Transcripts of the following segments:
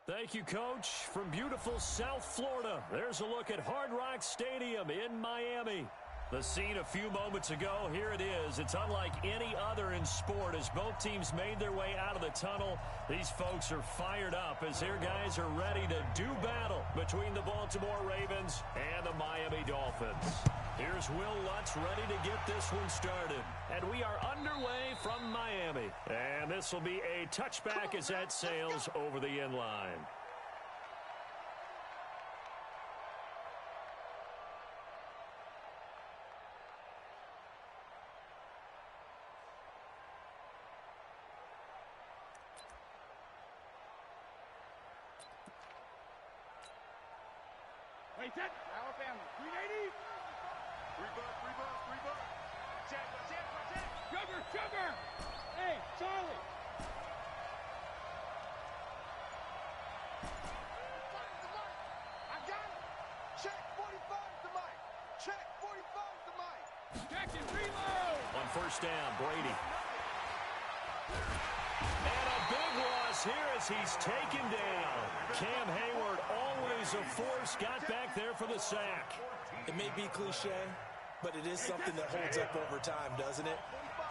Thank you, Coach. From beautiful South Florida, there's a look at Hard Rock Stadium in Miami. The scene a few moments ago, here it is. It's unlike any other in sport as both teams made their way out of the tunnel. These folks are fired up as their guys are ready to do battle between the Baltimore Ravens and the Miami Dolphins. Here's Will Lutz ready to get this one started. And we are underway from Miami. And this will be a touchback as that sails over the end line. Wait, set. Alabama. 380. Three buck. Check. Sugar. Hey, Charlie. I got it. Check 45 to Mike. Check 45 to Mike. Check and reload. On first down, Brady. And a big loss here as he's taken down. Cam Hayward, always a force, got back there for the sack. It may be cliche, but it is something that holds up over time, doesn't it?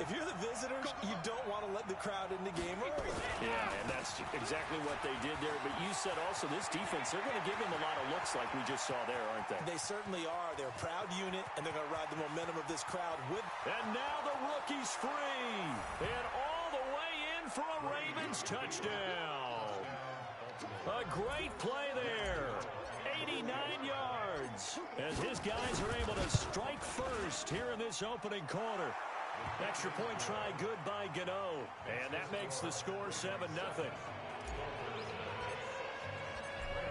If you're the visitors, you don't want to let the crowd in the game early. Yeah, and that's exactly what they did there. But you said also this defense, they're going to give them a lot of looks like we just saw there, aren't they? They certainly are. They're a proud unit, and they're going to ride the momentum of this crowd with. And now the rookie's free. And all the way in for a Ravens touchdown. A great play there. 89 yards. As his guys are able to strike first here in this opening quarter. Extra point try good by Gano. And that makes the score 7-0.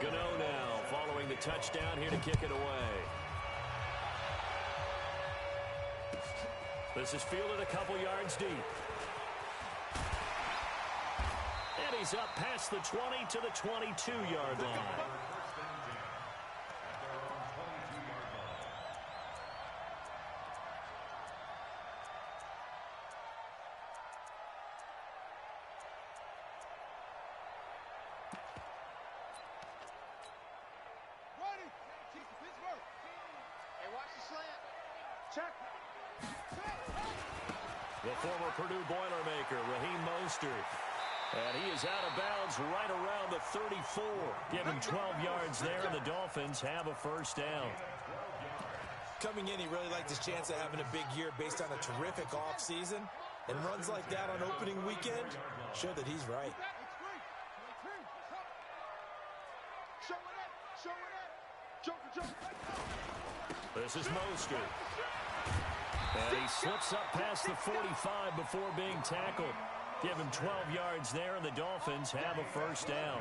Gano now following the touchdown here to kick it away. This is fielded a couple yards deep. And he's up past the 20 to the 22-yard line. The former Purdue Boilermaker, Raheem Mostert. And he is out of bounds right around the 34. Give him 12 yards there, and the Dolphins have a first down. Coming in, he really liked his chance of having a big year based on a terrific offseason. And runs like that on opening weekend show that he's right. This is Mostert. And he slips up past the 45 before being tackled. Give him 12 yards there, and the Dolphins have a first down.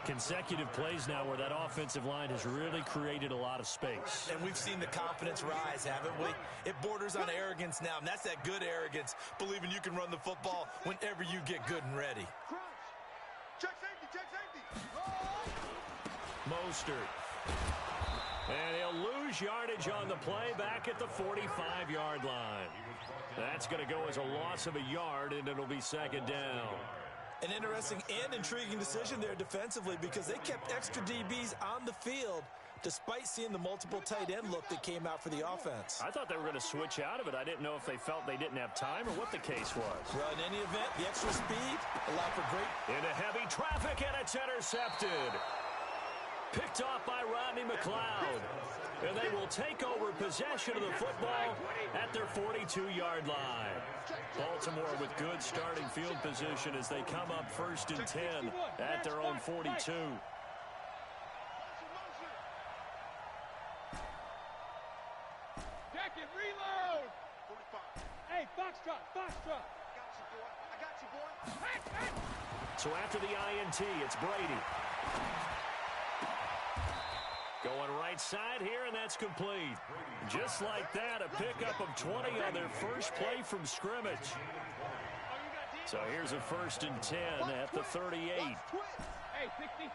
Consecutive plays now where that offensive line has really created a lot of space. And we've seen the confidence rise, haven't we? It borders on arrogance now, and that's that good arrogance, believing you can run the football whenever you get good and ready. Check safety. Mostert. And he'll lose yardage on the play back at the 45-yard line. That's going to go as a loss of a yard, and it'll be second down. An interesting and intriguing decision there defensively because they kept extra DBs on the field despite seeing the multiple tight end look that came out for the offense. I thought they were going to switch out of it. I didn't know if they felt they didn't have time or what the case was. Well, in any event, the extra speed allowed for great. Into heavy traffic, and it's intercepted. Picked off by Rodney McLeod. And they will take over possession of the football at their 42-yard line. Baltimore with good starting field position as they come up 1st and 10 at their own 42. Check and reload. 45. Hey, Foxtrot. I got you, boy. So after the INT, it's Brady. Going right side here, and that's complete. Just like that, a pickup of 20 on their first play from scrimmage. So here's a 1st and 10 at the 38. Hey, 66.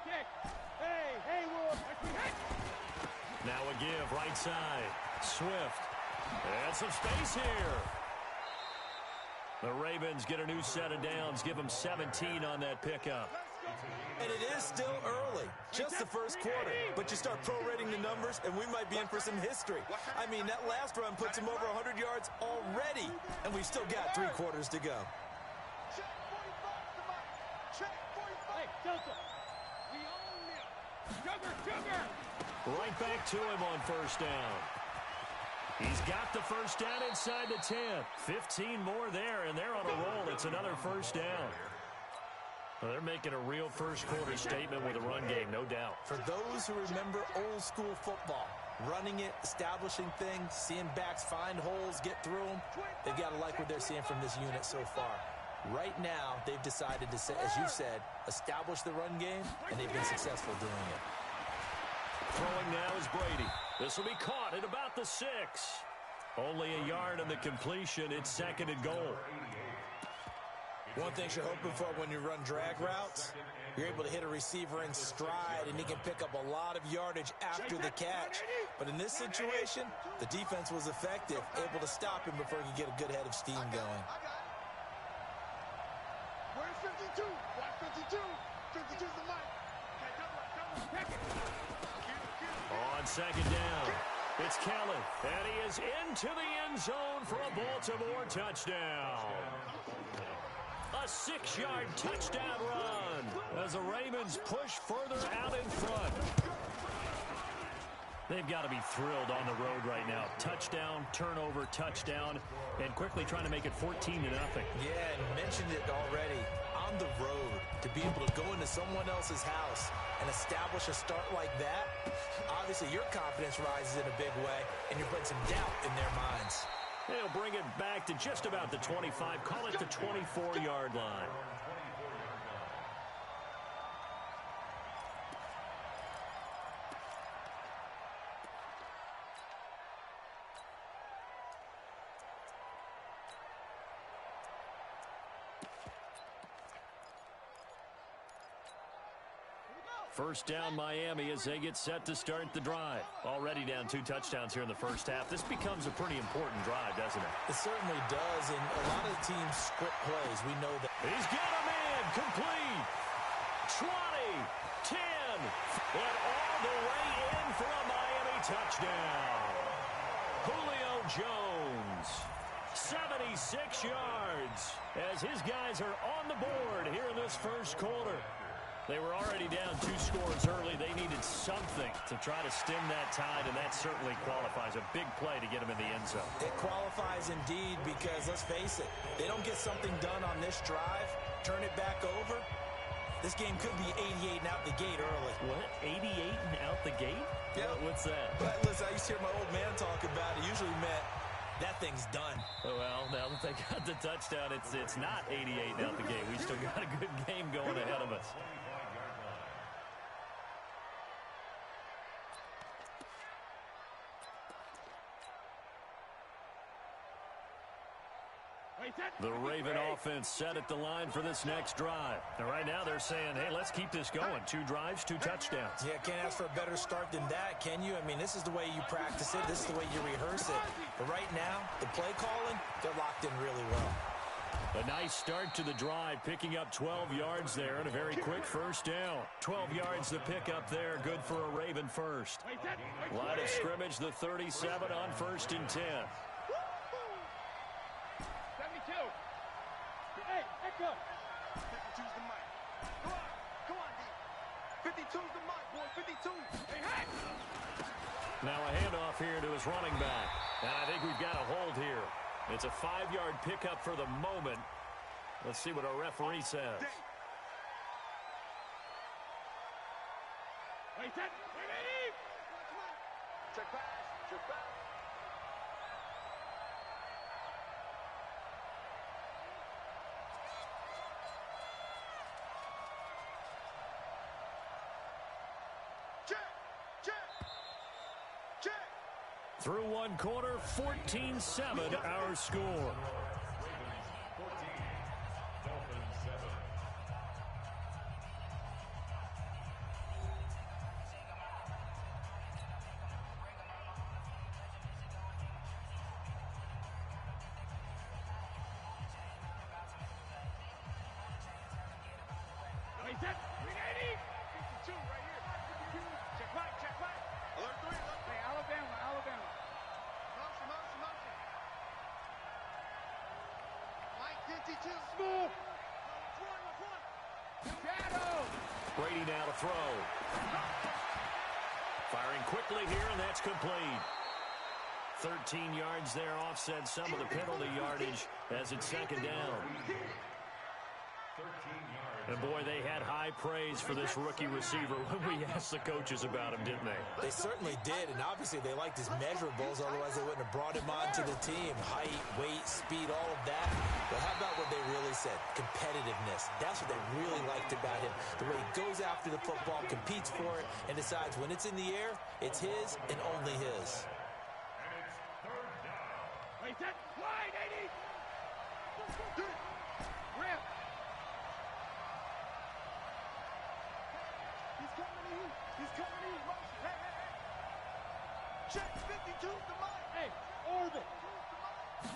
Hey, Wolf. Now a give right side. Swift. And some space here. The Ravens get a new set of downs. Give them 17 on that pickup. And it is still early, just the first quarter. But you start prorating the numbers, and we might be in for some history. I mean, that last run puts him over 100 yards already, and we've still got 3 quarters to go. Check 45 to Mike. Check 45. Hey, Delta. We own them. Sugar. Right back to him on first down. He's got the first down inside the 10. 15 more there, and they're on a roll. It's another first down. Well, they're making a real first-quarter statement with a run game, no doubt. For those who remember old-school football, running it, establishing things, seeing backs find holes, get through them, they've got to like what they're seeing from this unit so far. Right now, they've decided to, as you said, establish the run game, and they've been successful doing it. Throwing now is Brady. This will be caught at about the 6. Only a yard on the completion. It's 2nd and goal. One thing you're hoping for when you run drag routes, you're able to hit a receiver in stride, and he can pick up a lot of yardage after the catch. But in this situation, the defense was effective, able to stop him before he could get a good head of steam going. Where's 52? Watch 52. 52's the mic. On 2nd down, it's Kelly, and he is into the end zone for a Baltimore touchdown. A 6-yard touchdown run as the Ravens push further out in front. They've got to be thrilled on the road right now. Touchdown, turnover, touchdown, and quickly trying to make it 14-0. Yeah, and you mentioned it already. On the road, to be able to go into someone else's house and establish a start like that, obviously your confidence rises in a big way, and you're putting some doubt in their minds. They'll bring it back to just about the 25, call it the 24-yard line. First down Miami as they get set to start the drive. Already down 2 touchdowns here in the first half. This becomes a pretty important drive, doesn't it? It certainly does, and a lot of teams script plays. We know that. He's got a man complete. 20, 10, and all the way in for a Miami touchdown. Julio Jones, 76 yards as his guys are on the board here in this first quarter. They were already down 2 scores early. They needed something to try to stem that tide, and that certainly qualifies. A big play to get them in the end zone. It qualifies indeed because, let's face it, they don't get something done on this drive, turn it back over, this game could be 88 and out the gate early. What? 88 and out the gate? Yeah. What's that? But listen, I used to hear my old man talk about it. Usually meant that thing's done. Well, now that they got the touchdown, it's not 88 and out the gate. We still got a good game going ahead of us. The Raven offense set at the line for this next drive. And right now they're saying, hey, let's keep this going. 2 drives, 2 touchdowns. Yeah, can't ask for a better start than that, can you? I mean, this is the way you practice it. This is the way you rehearse it. But right now, the play calling, they're locked in really well. A nice start to the drive, picking up 12 yards there and a very quick first down. 12 yards to pick up there, good for a Raven first. Line of scrimmage, the 37 on 1st and 10. 72. Hey, echo. 52's the mic. Come on, D. 52's the mic, boy. 52. Hey, hey. Now a handoff here to his running back. And I think we've got a hold here. It's a 5-yard pickup for the moment. Let's see what our referee says. Wait, set. Ready? Check pass. Check pass. Through 1 quarter, 14-7 our score. Wait, set. Ready? 52. Small. Shadow. Brady now to throw. Firing quickly here, and that's complete. 13 yards there, offset some of the penalty yardage as it's second down. And, boy, they had high praise for this rookie receiver when we asked the coaches about him, didn't they? They certainly did, and obviously they liked his measurables, otherwise they wouldn't have brought him onto the team. Height, weight, speed, all of that. But how about what they really said? Competitiveness. That's what they really liked about him. The way he goes after the football, competes for it, and decides when it's in the air, it's his and only his. Wait, that wide, 80. Rip. He's coming in. Check 52 to Mike. Hey, orbit.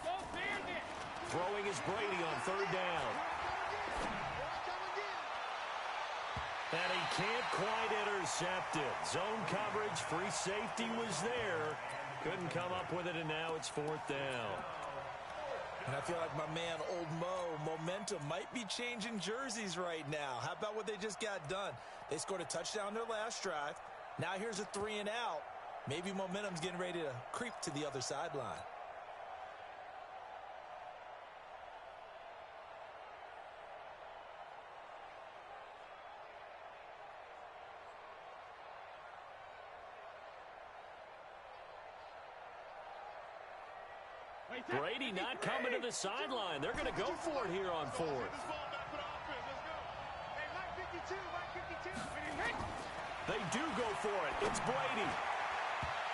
Don't beard it. Throwing is Brady on third down. And he can't quite intercept it. Zone coverage, free safety was there. Couldn't come up with it, and now it's fourth down. And I feel like my man, Old Mo, momentum might be changing jerseys right now. How about what they just got done? They scored a touchdown their last drive. Now here's a 3 and out. Maybe momentum's getting ready to creep to the other sideline. Brady not coming to the sideline. They're going to go for it here on fourth. Hey, Mike 52, Mike 52. They do go for it. It's Brady.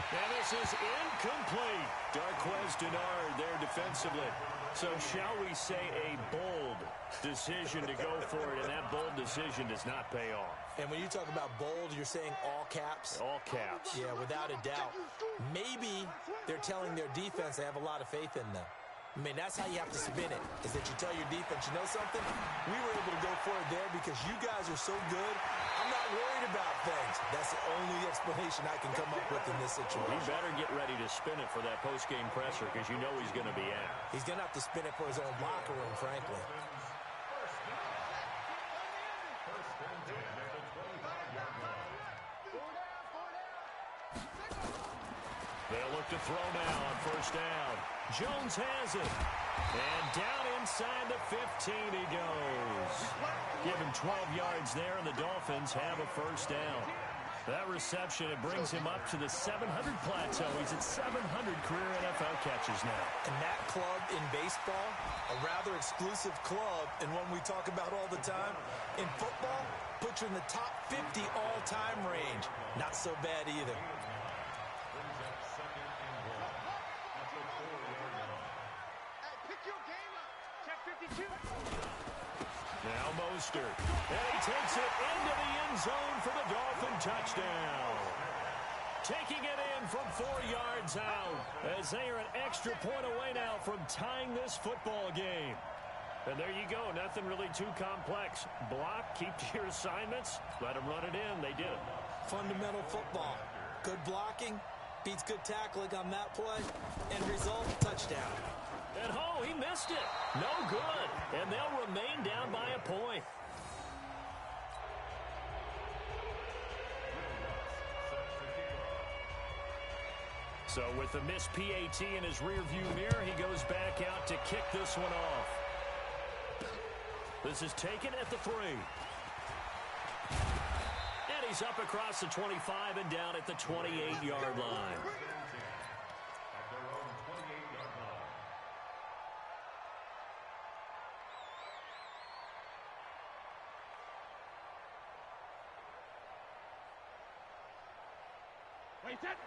And this is incomplete. Darquez Denard there defensively. So shall we say a bold decision to go for it, and that bold decision does not pay off. And when you talk about bold, you're saying all caps? All caps. Yeah, without a doubt. Maybe they're telling their defense they have a lot of faith in them. I mean, that's how you have to spin it, is that you tell your defense, you know something? We were able to go for it there because you guys are so good. I'm not worried about things. That's the only explanation I can come up with in this situation. He better get ready to spin it for that post-game presser because you know he's going to be at. He's going to have to spin it for his own locker room, frankly. They'll look to throw now on first down. Jones has it. And down inside the 15 he goes. Give him 12 yards there, and the Dolphins have a first down. That reception, it brings him up to the 700 plateau. He's at 700 career NFL catches now. And that club in baseball, a rather exclusive club, and one we talk about all the time. In football, puts you in the top 50 all-time range. Not so bad either. Now Mostert. And he takes it into the end zone for the Dolphin touchdown. Taking it in from 4 yards out as they are an extra point away now from tying this football game. And there you go. Nothing really too complex. Block, keep to your assignments, let them run it in. They did it. Fundamental football. Good blocking beats good tackling on that play. End result, touchdown. And he missed it. No good. And they'll remain down by a point. So with the missed PAT in his rearview mirror, he goes back out to kick this one off. This is taken at the 3. And he's up across the 25 and down at the 28-yard line.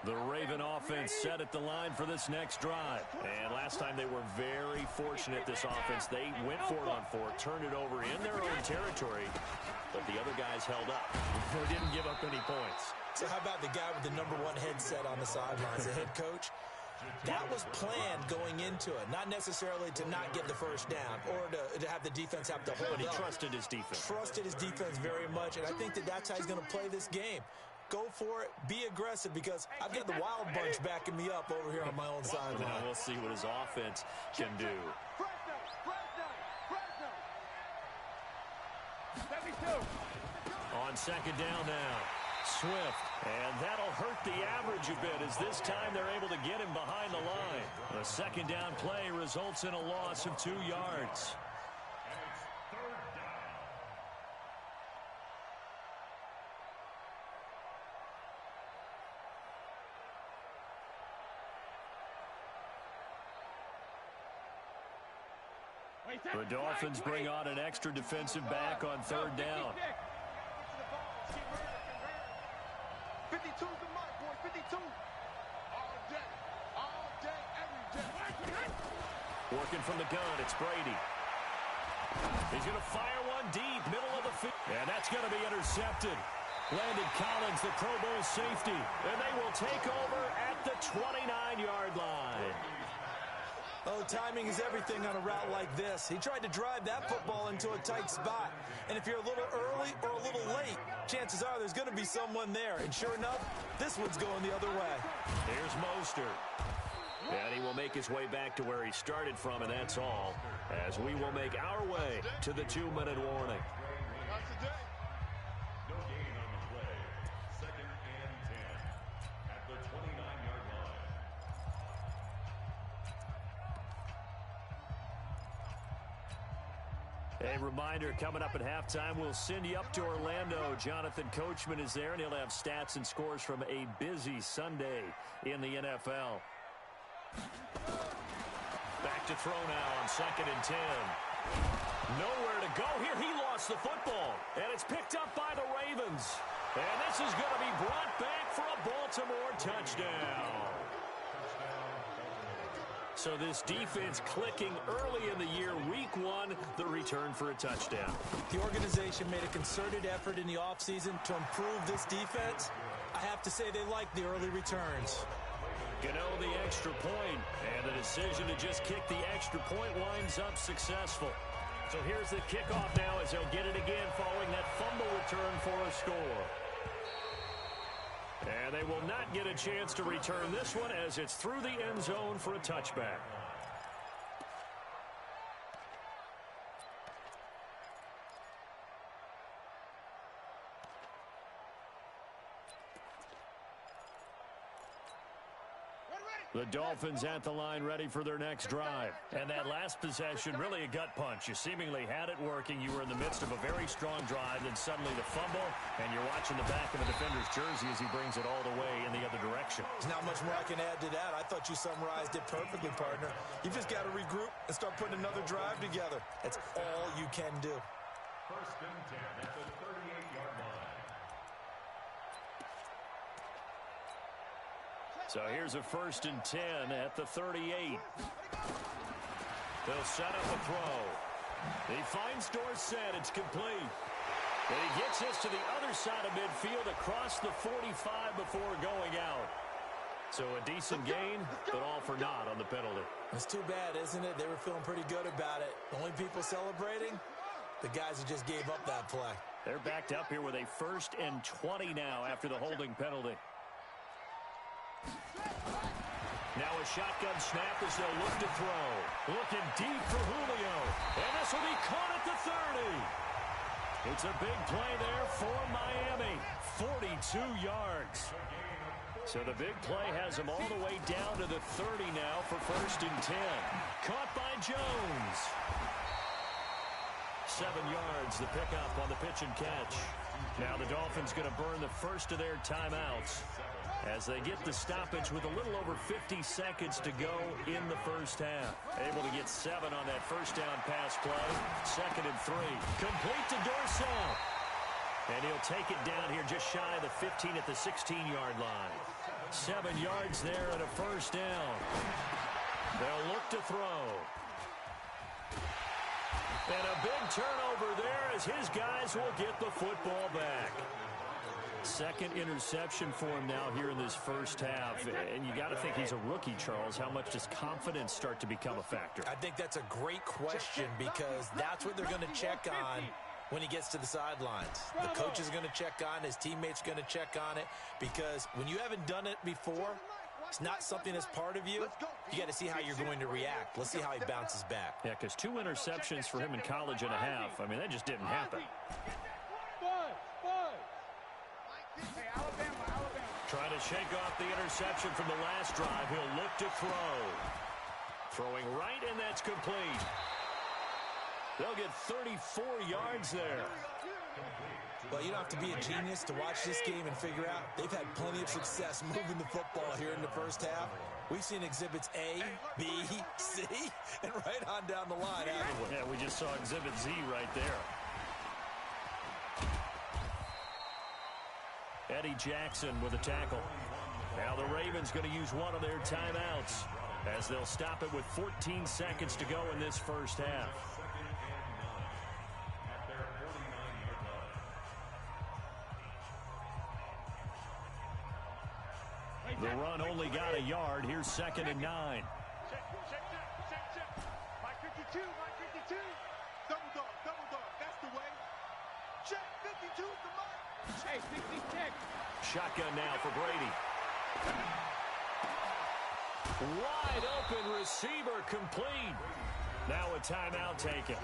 The Raven offense set at the line for this next drive. And last time they were very fortunate, this offense. They went for it on 4, turned it over in their own territory, but the other guys held up. They didn't give up any points. So how about the guy with the #1 headset on the sidelines, the head coach? That was planned going into it, not necessarily to not get the first down or to have the defense have to hold up. But he trusted his defense. Trusted his defense very much, and I think that's how he's going to play this game. Go for it. Be aggressive because I've got the Wild Bunch backing me up over here on my own sideline. Now we'll see what his offense can do. On second down now, Swift. And that'll hurt the average a bit as this time they're able to get him behind the line. The second down play results in a loss of 2 yards. The Dolphins bring on an extra defensive back on third down. 52's the mark, boy. 52. All day, every day. Working from the gun, it's Brady. He's going to fire one deep, middle of the field. And that's going to be intercepted. Landon Collins, the Pro Bowl safety. And they will take over at the 29-yard line. Oh, timing is everything on a route like this. He tried to drive that football into a tight spot. And if you're a little early or a little late, chances are there's going to be someone there. And sure enough, this one's going the other way. Here's Mostert. And he will make his way back to where he started from, and that's all, as we will make our way to the 2-minute warning. No gain on the play. 2nd and 10 at the 29-yard line. A reminder, coming up at halftime, we'll send you up to Orlando. Jonathan Coachman is there, and he'll have stats and scores from a busy Sunday in the NFL. Back to throw now on 2nd and 10. Nowhere to go here. He lost the football, and it's picked up by the Ravens. And this is going to be brought back for a Baltimore touchdown. So this defense clicking early in the year, week 1, the return for a touchdown. The organization made a concerted effort in the offseason to improve this defense. I have to say they like the early returns. Gano the extra point, and the decision to just kick the extra point winds up successful. So here's the kickoff now as they'll get it again following that fumble return for a score. And they will not get a chance to return this one as it's through the end zone for a touchback. The Dolphins at the line ready for their next drive. And that last possession, really a gut punch. You seemingly had it working. You were in the midst of a very strong drive, then suddenly the fumble, and you're watching the back of the defender's jersey as he brings it all the way in the other direction. There's not much more I can add to that. I thought you summarized it perfectly, partner. You've just got to regroup and start putting another drive together. That's all you can do. 1st and 10 at the 38-yard line. So here's a 1st and 10 at the 38. They'll set up a throw. He finds Dorsett. It's complete. And he gets us to the other side of midfield across the 45 before going out. So a decent gain, but all for naught on the penalty. It's too bad, isn't it? They were feeling pretty good about it. The only people celebrating, the guys who just gave up that play. They're backed up here with a 1st and 20 now after the holding penalty. Now a shotgun snap as they'll look to throw. Looking deep for Julio. And this will be caught at the 30. It's a big play there for Miami. 42 yards. So the big play has him all the way down to the 30 now for 1st and 10. Caught by Jones. 7 yards, the pickup on the pitch and catch. Now the Dolphins going to burn the first of their timeouts as they get the stoppage with a little over 50 seconds to go in the first half. Able to get 7 on that first down pass play. 2nd and 3. Complete to Dorsett. And he'll take it down here just shy of the 15 at the 16-yard line. 7 yards there and a first down. They'll look to throw. And a big turnover there as his guys will get the football back. 2nd interception for him now here in this first half. And you got to think he's a rookie, Charles. How much does confidence start to become a factor? I think that's a great question because that's what they're going to check on when he gets to the sidelines. The coach is going to check on, his teammates going to check on it, because when you haven't done it before, it's not something that's part of you. You got to see how you're going to react. Let's see how he bounces back. Yeah, because 2 interceptions for him in college and a half. I mean, that just didn't happen. shake off the interception from the last drive. He'll look to throw. Throwing right, and that's complete. They'll get 34 yards there. Well, you don't have to be a genius to watch this game and figure out they've had plenty of success moving the football here in the first half. We've seen exhibits A, B, C, and right on down the line, haven't we? Yeah, we just saw exhibit Z right there. Eddie Jackson with a tackle. Now the Ravens going to use one of their timeouts as they'll stop it with 14 seconds to go in this first half. The run only got a yard. Here's 2nd and 9. Check. Mike 52, Mike 52. Double dog. That's the way. Check, 52 to Mike. Hey, 66. Shotgun now for Brady. Wide open receiver complete. Now a timeout taken.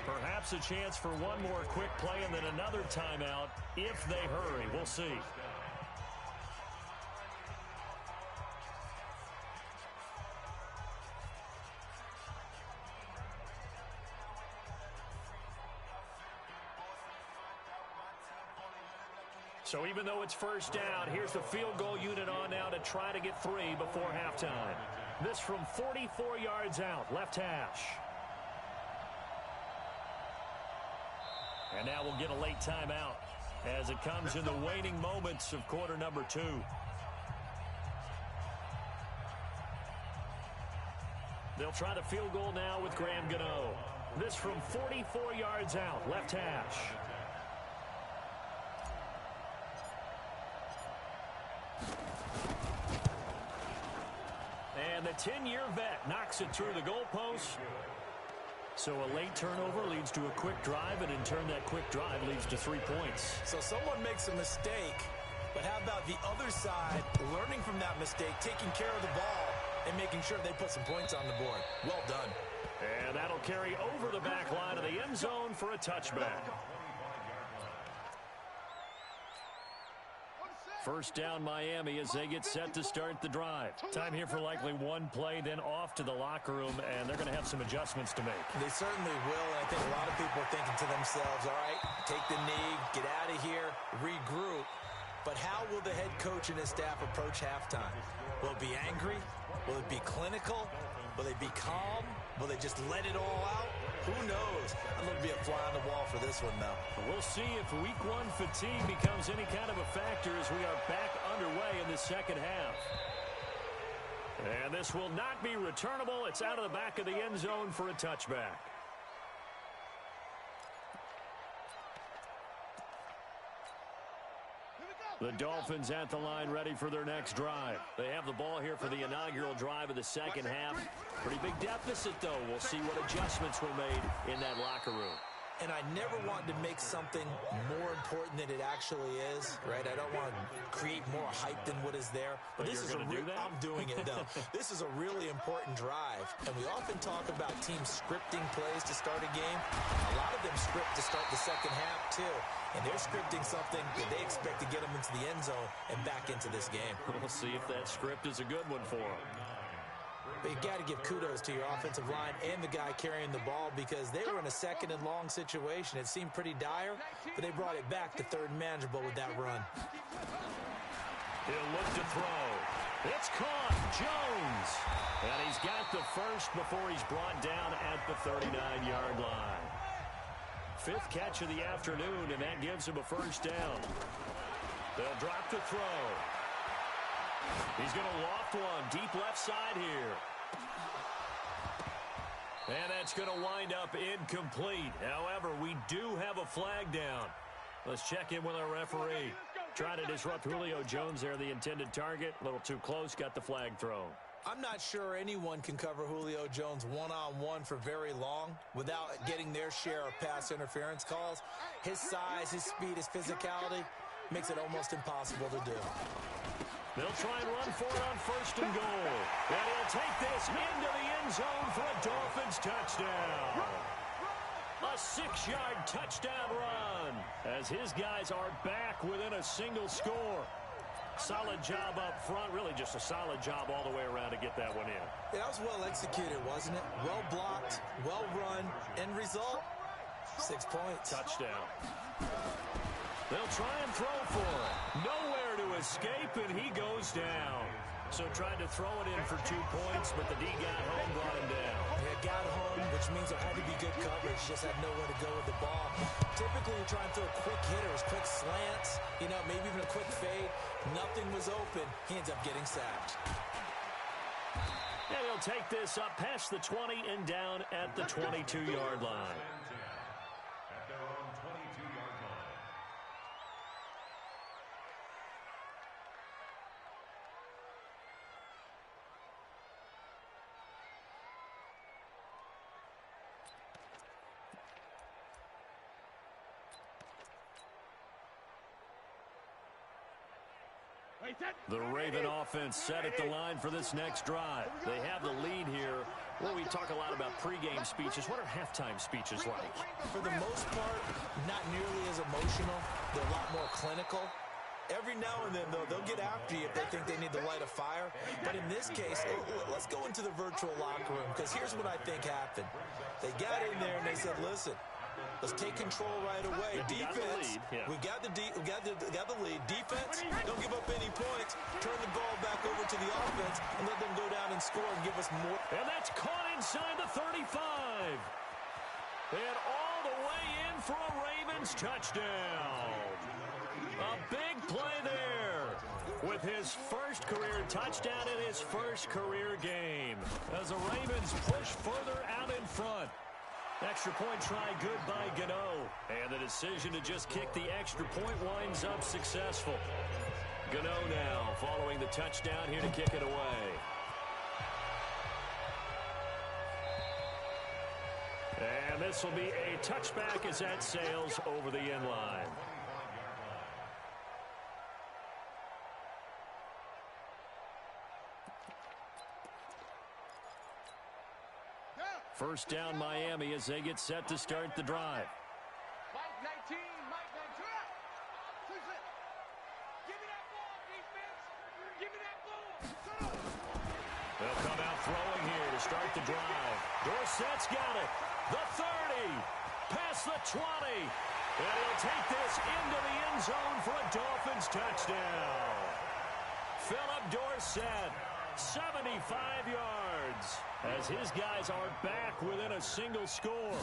Perhaps a chance for one more quick play and then another timeout if they hurry. We'll see. So even though it's first down, here's the field goal unit on now to try to get 3 before halftime. This from 44 yards out, left hash. And now we'll get a late timeout as it comes in the waning moments of quarter number 2. They'll try the field goal now with Graham Gano. This from 44 yards out, left hash. And the 10-year vet knocks it through the goalpost. So a late turnover leads to a quick drive, and in turn that quick drive leads to 3 points. So someone makes a mistake, but how about the other side learning from that mistake, taking care of the ball, and making sure they put some points on the board? Well done. And that'll carry over the back line of the end zone for a touchback. First down Miami as they get set to start the drive. Time here for likely one play, then off to the locker room, and they're going to have some adjustments to make. They certainly will, and I think a lot of people are thinking to themselves, all right, take the knee, get out of here, regroup. But how will the head coach and his staff approach halftime? Will it be angry? Will it be clinical? Will they be calm? Will they just let it all out? Who knows? I'm going to be a fly on the wall for this one, though. We'll see if week 1 fatigue becomes any kind of a factor as we are back underway in the second half. And this will not be returnable. It's out of the back of the end zone for a touchback. The Dolphins at the line ready for their next drive. They have the ball here for the inaugural drive of the second half. Pretty big deficit, though. We'll see what adjustments were made in that locker room. And I never want to make something more important than it actually is, right? I don't want to create more hype than what is there. But this is I'm doing it, though. This is a really important drive. And we often talk about teams scripting plays to start a game. A lot of them script to start the second half, too. And they're scripting something that they expect to get them into the end zone and back into this game. We'll see if that script is a good one for them. But you got to give kudos to your offensive line and the guy carrying the ball because they were in a second and long situation. It seemed pretty dire, but they brought it back to third and manageable with that run. He'll look to throw. It's caught. Jones. And he's got the first before he's brought down at the 39-yard line. 5th catch of the afternoon, and that gives him a first down. They'll drop to throw. He's going to loft one deep left side here. And that's going to wind up incomplete. However, we do have a flag down. Let's check in with our referee. Trying to disrupt Julio Jones there, the intended target. A little too close, got the flag thrown. I'm not sure anyone can cover Julio Jones one-on-one for very long without getting their share of pass interference calls. His size, his speed, his physicality makes it almost impossible to do. They'll try and run for it on 1st and goal. And he'll take this into the end zone for a Dolphins touchdown. A 6-yard touchdown run as his guys are back within a single score. Solid job up front, really just a solid job all the way around to get that one in. That was well executed, wasn't it? Well blocked, well run. End result, 6 points. Touchdown. They'll try and throw for it. Nowhere to escape, and he goes down. So tried to throw it in for 2 points, but the D got home, brought him down. Yeah, got home, which means there had to be good coverage. Just had nowhere to go with the ball. Typically, you're trying to throw quick hitters, quick slants, maybe even a quick fade. Nothing was open. He ends up getting sacked. And he'll take this up past the 20 and down at the 22-yard line. At their own 22-yard line. The Raven offense set at the line for this next drive. They have the lead here. Well, we talk a lot about pregame speeches. What are halftime speeches like? For the most part, not nearly as emotional. They're a lot more clinical. Every now and then, though, they'll get after you if they think they need to light a fire. But in this case, let's go into the virtual locker room, because here's what I think happened. They got in there and they said, listen, let's take control right away. Defense, we got the lead. Defense, don't give up any points. Turn the ball back over to the offense and let them go down and score and give us more. And that's caught inside the 35. And all the way in for a Ravens touchdown. A big play there with his first career touchdown in his first career game as the Ravens push further out in front. Extra point try good by Gano. And the decision to just kick the extra point winds up successful. Gano now following the touchdown here to kick it away. And this will be a touchback as that sails over the end line. First down Miami as they get set to start the drive. Mike 19, Mike 19. Give me that ball, defense. Give me that ball. They'll come out throwing here to start the drive. Dorsett's got it. The 30. Past the 20. And he'll take this into the end zone for a Dolphins touchdown. Philip Dorsett, 75 yards, as his guys are back within a single score.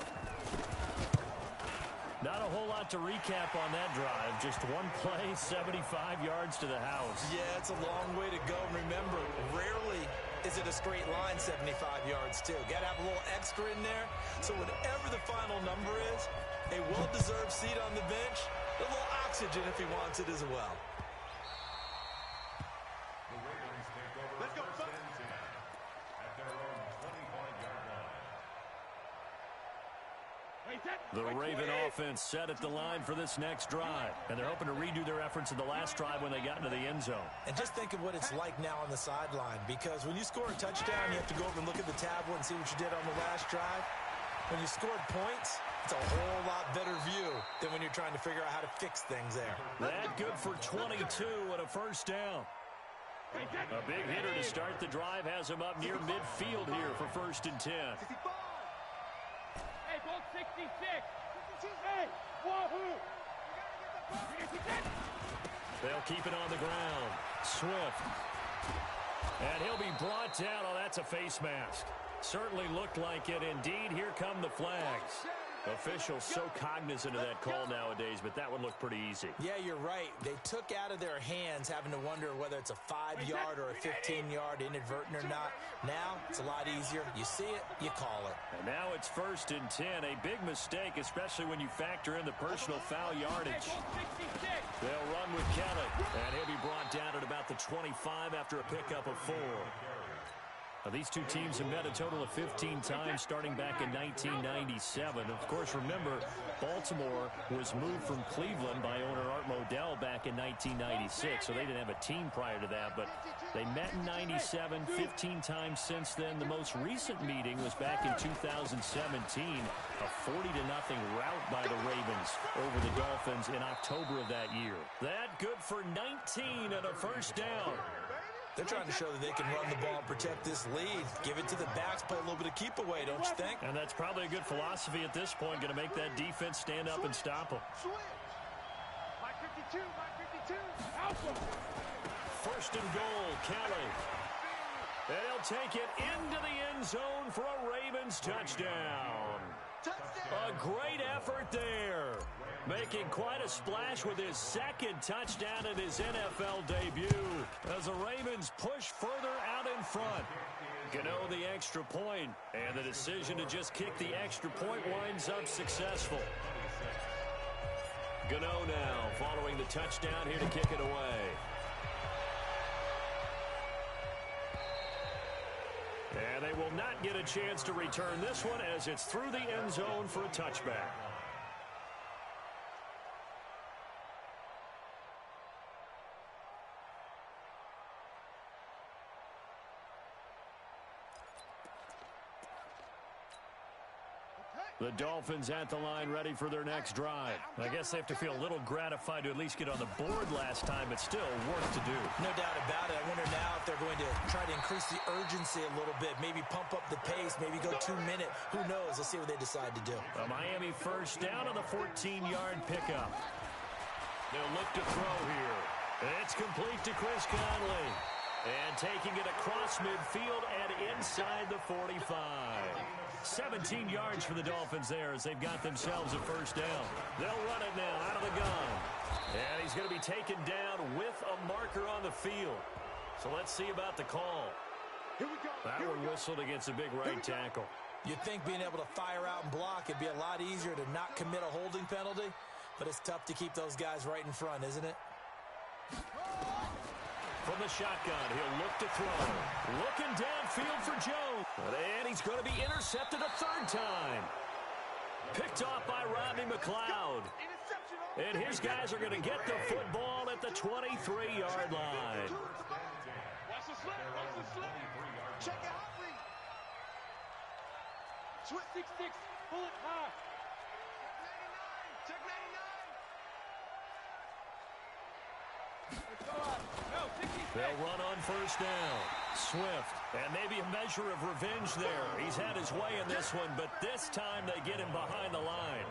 Not a whole lot to recap on that drive. Just one play, 75 yards to the house. Yeah, it's a long way to go. Remember, rarely is it a straight line 75 yards, too. Got to have a little extra in there. So whatever the final number is, a well-deserved seat on the bench, a little oxygen if he wants it as well. Let's go, at their own 25-yard line. The Raven offense set at the line for this next drive, and they're hoping to redo their efforts in the last drive when they got into the end zone. And just think of what it's like now on the sideline, because when you score a touchdown, you have to go over and look at the tablet and see what you did on the last drive. When you scored points, it's a whole lot better view than when you're trying to figure out how to fix things there. That good for 22 and a first down. A big hitter to start the drive has him up near midfield here for 1st and 10. Hey, ball 66. Hey, wahoo! They'll keep it on the ground. Swift. And he'll be brought down. Oh, that's a face mask. Certainly looked like it. Indeed, here come the flags. Officials so cognizant of that call nowadays, but that one looked pretty easy. Yeah, you're right. They took out of their hands having to wonder whether it's a 5-yard or a 15-yard inadvertent or not. Now, it's a lot easier. You see it, you call it. And now it's 1st and 10. A big mistake, especially when you factor in the personal foul yardage. They'll run with Kellett, and he'll be brought down at about the 25 after a pickup of 4. Now, these two teams have met a total of 15 times starting back in 1997. Of course, remember, Baltimore was moved from Cleveland by owner Art Modell back in 1996, so they didn't have a team prior to that, but they met in 97, 15 times since then. The most recent meeting was back in 2017, a 40-0 rout by the Ravens over the Dolphins in October of that year. That good for 19 and a first down. They're trying to show that they can run the ball and protect this lead. Give it to the backs, play a little bit of keep away, don't you think? And that's probably a good philosophy at this point, going to make that defense stand up and stop them. My 52, my 52. Alpha. First and goal, Kelly. And he'll take it into the end zone for a Ravens touchdown. A great effort there. Making quite a splash with his second touchdown in his NFL debut as the Ravens push further out in front. Gano the extra point, and the decision to just kick the extra point winds up successful. Gano now following the touchdown here to kick it away. And they will not get a chance to return this one as it's through the end zone for a touchback. The Dolphins at the line ready for their next drive. I guess they have to feel a little gratified to at least get on the board last time, but still work to do. No doubt about it. I wonder now if they're going to try to increase the urgency a little bit, maybe pump up the pace, maybe go 2-minute. Who knows? Let's see what they decide to do. A Miami first down on the 14-yard pickup. They'll look to throw here. It's complete to Chris Conley. And taking it across midfield and inside the 45. 17 yards for the Dolphins there as they've got themselves a first down. They'll run it now out of the gun. And he's going to be taken down with a marker on the field. So let's see about the call. Here we go. That one whistled against a big right tackle. You'd think being able to fire out and block, it'd be a lot easier to not commit a holding penalty, but it's tough to keep those guys right in front, isn't it? From the shotgun, he'll look to throw. Looking downfield for Jones. And he's going to be intercepted a third time. Picked off by Rodney McLeod. And his guys are going to get the football at the 23-yard line. Watch the slip, watch the slip. Check it out, please. Switch 6-6, pull it high. Check 99. They'll run on first down. Swift, and maybe a measure of revenge there. He's had his way in this one, but this time they get him behind the line.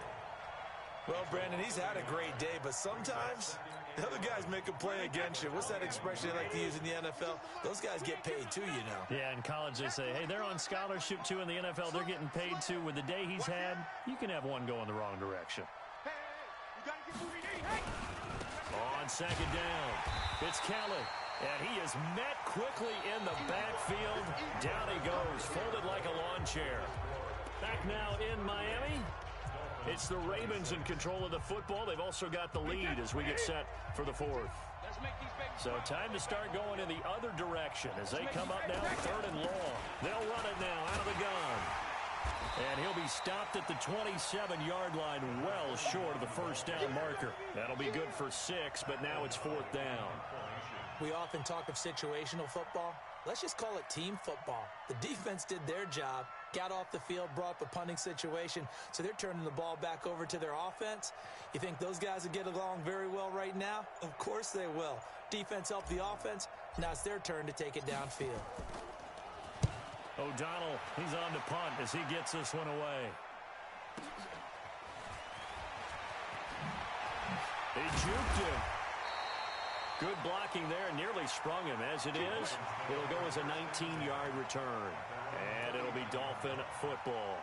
Well, Brandon, he's had a great day, but sometimes the other guys make a play against you. What's that expression they like to use in the NFL? Those guys get paid too, you know. Yeah, in college they say, hey, they're on scholarship too. In the NFL, they're getting paid too. With the day he's had, you can have one go in the wrong direction. Hey, you got to get moving. Hey. On second down, it's Kelly. And he is met quickly in the backfield. Down he goes, folded like a lawn chair. Back now in Miami. It's the Ravens in control of the football. They've also got the lead as we get set for the fourth. So time to start going in the other direction as they come up now, third and long. They'll run it now out of the gun. And he'll be stopped at the 27-yard line, well short of the first down marker. That'll be good for 6, but now it's fourth down. We often talk of situational football. Let's just call it team football. The defense did their job, got off the field, brought up a punting situation, so they're turning the ball back over to their offense. You think those guys will get along very well right now? Of course they will. Defense helped the offense. Now it's their turn to take it downfield. O'Donnell, he's on to punt as he gets this one away. He juked him. Good blocking there, nearly sprung him. As it is, it'll go as a 19-yard return. And it'll be Dolphin football.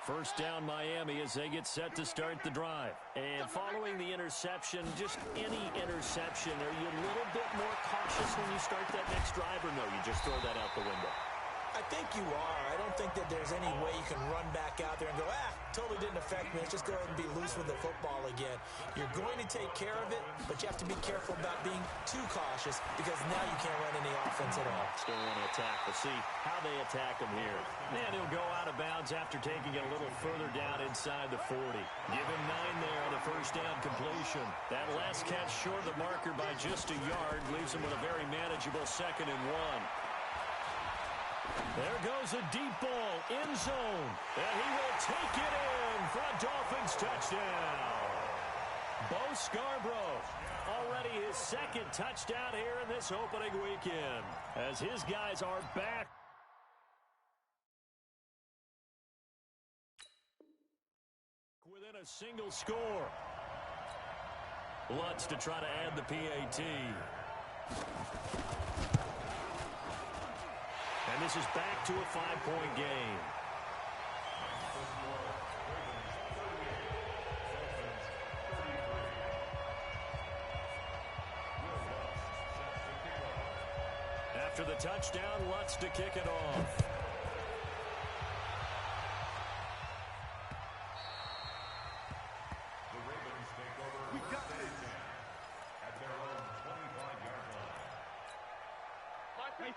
First down Miami as they get set to start the drive. And following the interception, just any interception, are you a little bit more cautious when you start that next drive, or no, you just throw that out the window? I think you are. I don't think that there's any way you can run back out there and go, totally didn't affect me. Let's just go ahead and be loose with the football again. You're going to take care of it, but you have to be careful about being too cautious because now you can't run any offense at all. Still want to attack. We'll see how they attack him here. And he'll go out of bounds after taking it a little further down inside the 40. Give him 9 there on the first down completion. That last catch short of the marker by just a yard leaves him with a very manageable 2nd and 1. There goes a deep ball, end zone, and he will take it in for a Dolphins touchdown. Bo Scarborough, already his 2nd touchdown here in this opening weekend, as his guys are back. Within a single score. Lutz to try to add the PAT. And this is back to a 5-point game. After the touchdown, Lutz to kick it off. The Ravens take over at their own 25-yard line.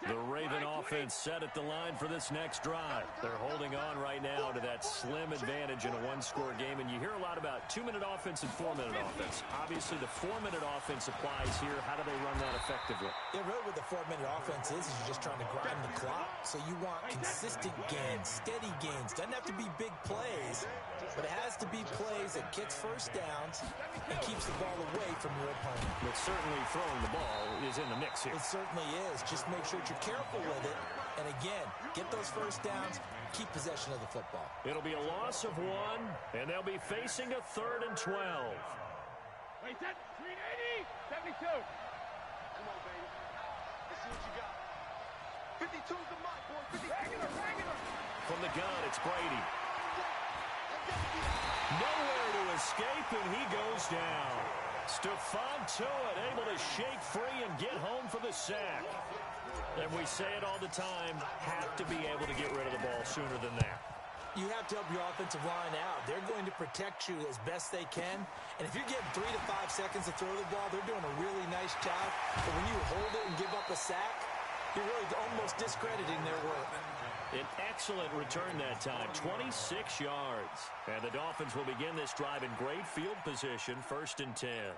The Raven offense set at the line for this next drive. They're holding on right now to that slim advantage in a one-score game, and you hear a lot about 2-minute offense and 4-minute offense. Obviously, the 4-minute offense applies here. How do they run that effectively? Yeah, really what the 4-minute offense is you're just trying to grind the clock. So you want consistent gains, steady gains. Doesn't have to be big plays, but it has to be plays that gets first downs and keeps the ball away from your opponent. But certainly throwing the ball is in the mix here. It certainly is. Just make sure that you're careful with it. And again, get those first downs, keep possession of the football. It'll be a loss of 1, and they'll be facing a 3rd and 12. Wait, that 380, 72. Come on, baby. Let's see what you got. 52's the mark, boy. 50. Regular. From the gun, it's Brady. Nowhere to escape, and he goes down. Stephon Tuitt able to shake free and get home for the sack. And we say it all the time, have to be able to get rid of the ball sooner than that. You have to help your offensive line out. They're going to protect you as best they can. And if you're getting 3 to 5 seconds to throw the ball, they're doing a really nice job. But when you hold it and give up a sack, you're really almost discrediting their work. An excellent return that time, 26 yards. And the Dolphins will begin this drive in great field position, 1st and 10.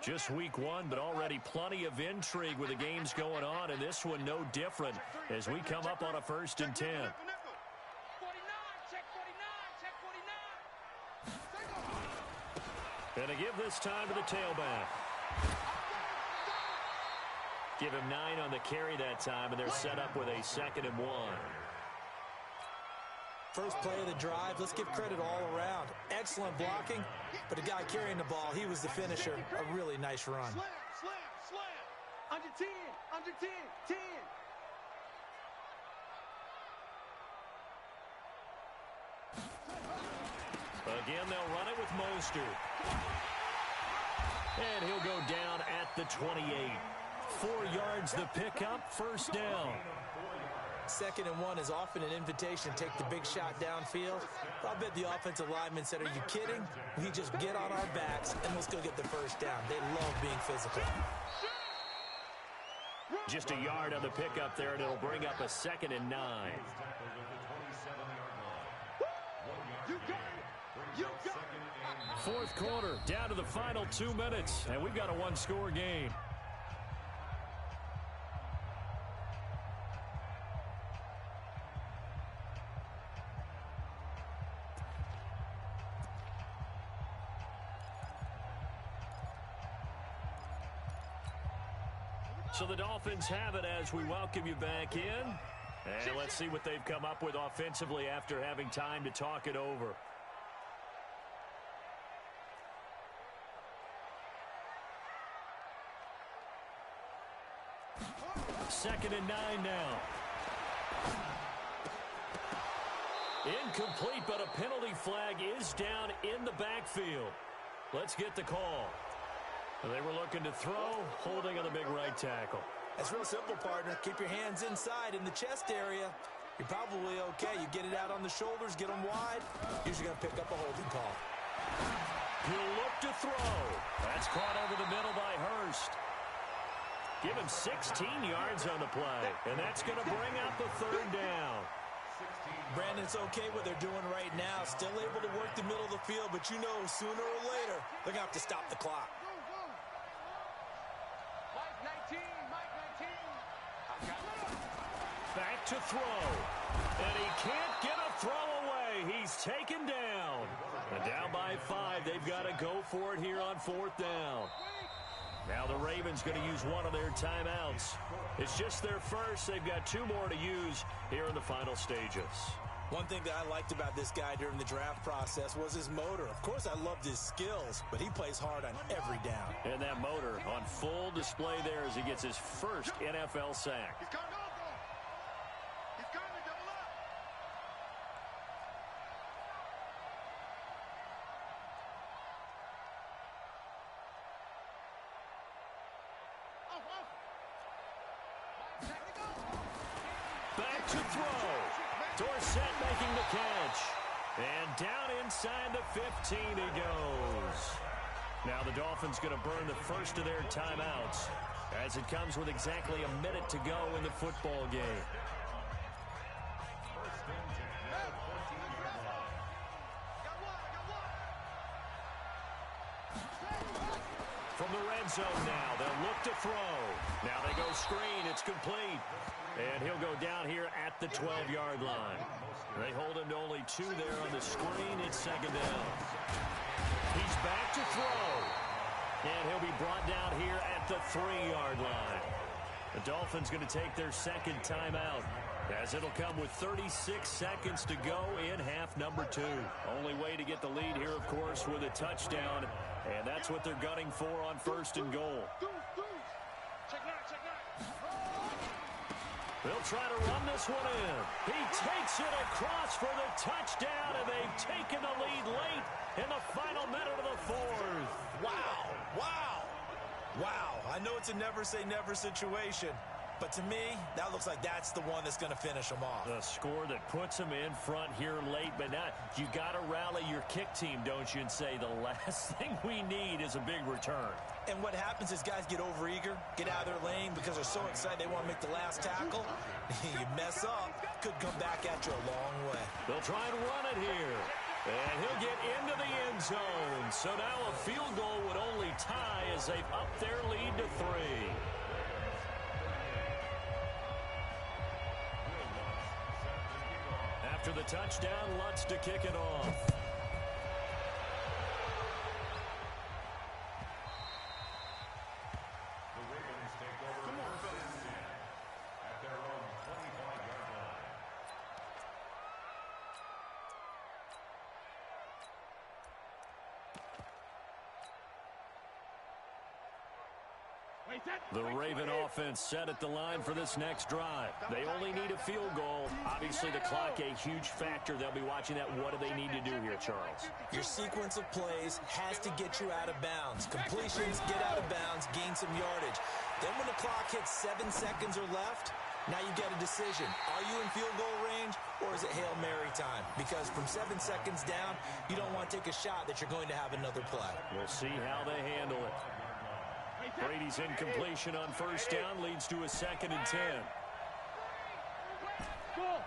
Just week 1, but already plenty of intrigue with the games going on, and this one no different as we come up on a 1st and 10. 49, check 49. And to give this time to the tailback. Give him 9 on the carry that time, and they're set up with a 2nd and 1. First play of the drive, let's give credit all around. Excellent blocking, but the guy carrying the ball, he was the finisher. A really nice run. Slam. Under 10, 10. Again, they'll run it with Mostert. And he'll go down at the 28. 4 yards the pickup, 1st down. 2nd and 1 is often an invitation to take the big shot downfield. I'll bet the offensive lineman said, are you kidding? We just get on our backs and let's go get the 1st down. They love being physical. Just a yard on the pickup there, and it'll bring up a 2nd and 9. You got it. 4th quarter, down to the final 2 minutes, and we've got a 1-score game. So the Dolphins have it as we welcome you back in. And let's see what they've come up with offensively after having time to talk it over. Second and 9 now. Incomplete, but a penalty flag is down in the backfield. Let's get the call. They were looking to throw, holding on the big right tackle. It's real simple, partner. Keep your hands inside in the chest area. You're probably okay. You get it out on the shoulders, get them wide. Usually going to pick up a holding call. He'll look to throw. That's caught over the middle by Hurst. Give him 16 yards on the play, and that's going to bring out the third down. Brandon, it's okay what they're doing right now. Still able to work the middle of the field, but you know sooner or later they're going to have to stop the clock. Mike 19, Mike 19. Back to throw. And he can't get a throw away. He's taken down. And down by 5. They've got to go for it here on 4th down. Now the Ravens going to use one of their timeouts. It's just their first. They've got 2 more to use here in the final stages. One thing that I liked about this guy during the draft process was his motor. Of course, I loved his skills, but he plays hard on every down. And that motor on full display there as he gets his first NFL sack. He's gone over. He's gone to double up. Back to throw. Dorsett making the catch. And down inside the 15 he goes. Now the Dolphins going to burn the first of their timeouts as it comes with exactly a minute to go in the football game. From the red zone now, they'll look to throw. Now they go screen. It's complete. And he'll go down here at the 12-yard line. They hold him to only 2 there on the screen. It's 2nd down. He's back to throw. And he'll be brought down here at the 3-yard line. The Dolphins going to take their second timeout, as it'll come with 36 seconds to go in half number 2. Only way to get the lead here, of course, with a touchdown. And that's what they're gunning for on 1st and goal. Check nine. They'll try to run this one in. He takes it across for the touchdown, and they've taken the lead late in the final minute of the 4th. Wow. I know it's a never-say-never situation, but to me, that looks like that's the one that's going to finish them off. The score that puts them in front here late, but now you got to rally your kick team, don't you, and say the last thing we need is a big return. And what happens is guys get overeager, get out of their lane because they're so excited they want to make the last tackle. You mess up, could come back at you a long way. They'll try and run it here. And he'll get into the end zone. So now a field goal would only tie as they've upped their lead to 3. After the touchdown, Lutz to kick it off. The Ravens take over first and 10 at their own 25-yard line. The Raven offense set at the line for this next drive. They only need a field goal. Obviously, the clock a huge factor. They'll be watching that. What do they need to do here, Charles? Your sequence of plays has to get you out of bounds. Completions, get out of bounds, gain some yardage. Then when the clock hits 7 seconds or left, now you get a decision. Are you in field goal range, or is it Hail Mary time? Because from 7 seconds down, you don't want to take a shot that you're going to have another play. We'll see how they handle it. Brady's incompletion on 1st down leads to a 2nd and 10. Go!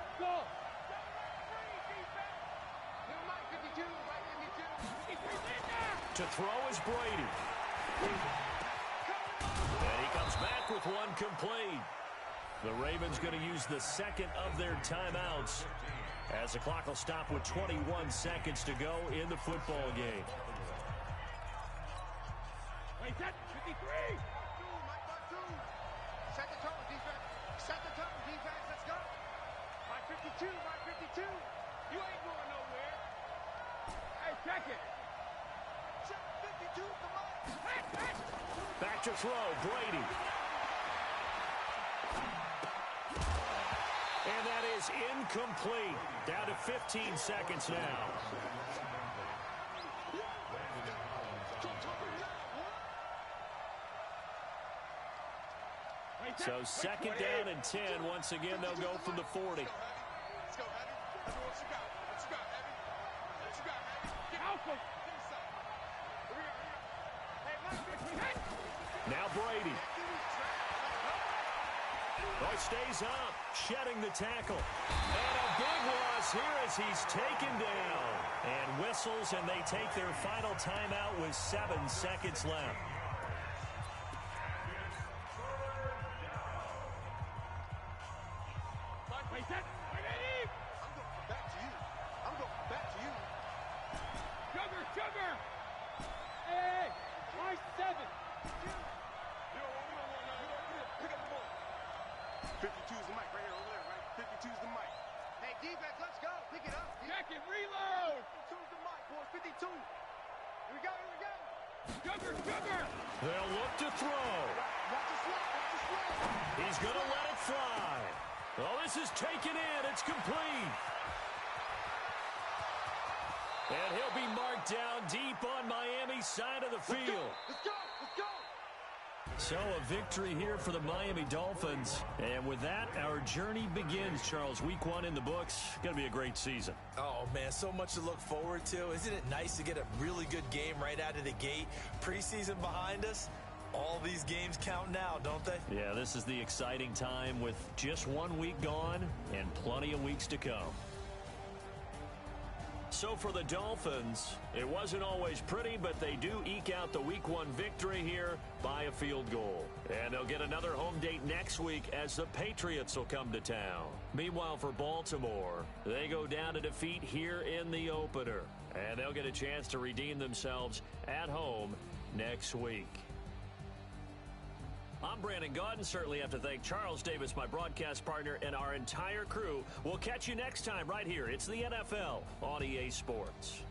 To throw is Brady. And he comes back with one complete. The Ravens going to use the 2nd of their timeouts as the clock will stop with 21 seconds to go in the football game. Wait, that 53! Set the tone, defense. Set the tone, defense. Let's go. My 52! You ain't going nowhere. Hey, check it. Check 52 to Mike. Back to throw, Brady. And that is incomplete. Down to 15 seconds now. So second down and 10. Once again, they'll go from the 40. Let's go, Heavy. That's what you got. What you got, Heavy? What you got, Heavy? Get Alpha. Here we go. Hey, Now Brady. Oh, it stays up, shedding the tackle. And a big loss here as he's taken down. And whistles, and they take their final timeout with 7 seconds left. Sugar! Hey, nice 7. Pick up the ball. 52 is the mic right here over there, right? 52 is the mic. Hey, defense, let's go. Pick it up. Check it, reload! 52 is the mic, boys. 52. Here we go, here we go. Sugar! They'll look to throw. Watch the slot, watch the slot. He's going to let it fly. Oh, this is taken in. It's complete. And he'll be marked down deep on Miami's side of the field. Let's go, let's go. So a victory here for the Miami Dolphins. And with that, our journey begins, Charles. Week 1 in the books. Going to be a great season. Oh, man, so much to look forward to. Isn't it nice to get a really good game right out of the gate? Preseason behind us. All these games count now, don't they? Yeah, this is the exciting time with just 1 week gone and plenty of weeks to come. So for the Dolphins, it wasn't always pretty, but they do eke out the Week 1 victory here by a field goal. And they'll get another home date next week as the Patriots will come to town. Meanwhile, for Baltimore, they go down to defeat here in the opener. And they'll get a chance to redeem themselves at home next week. I'm Brandon Gaudin. Certainly have to thank Charles Davis, my broadcast partner, and our entire crew. We'll catch you next time right here. It's the NFL on EA Sports.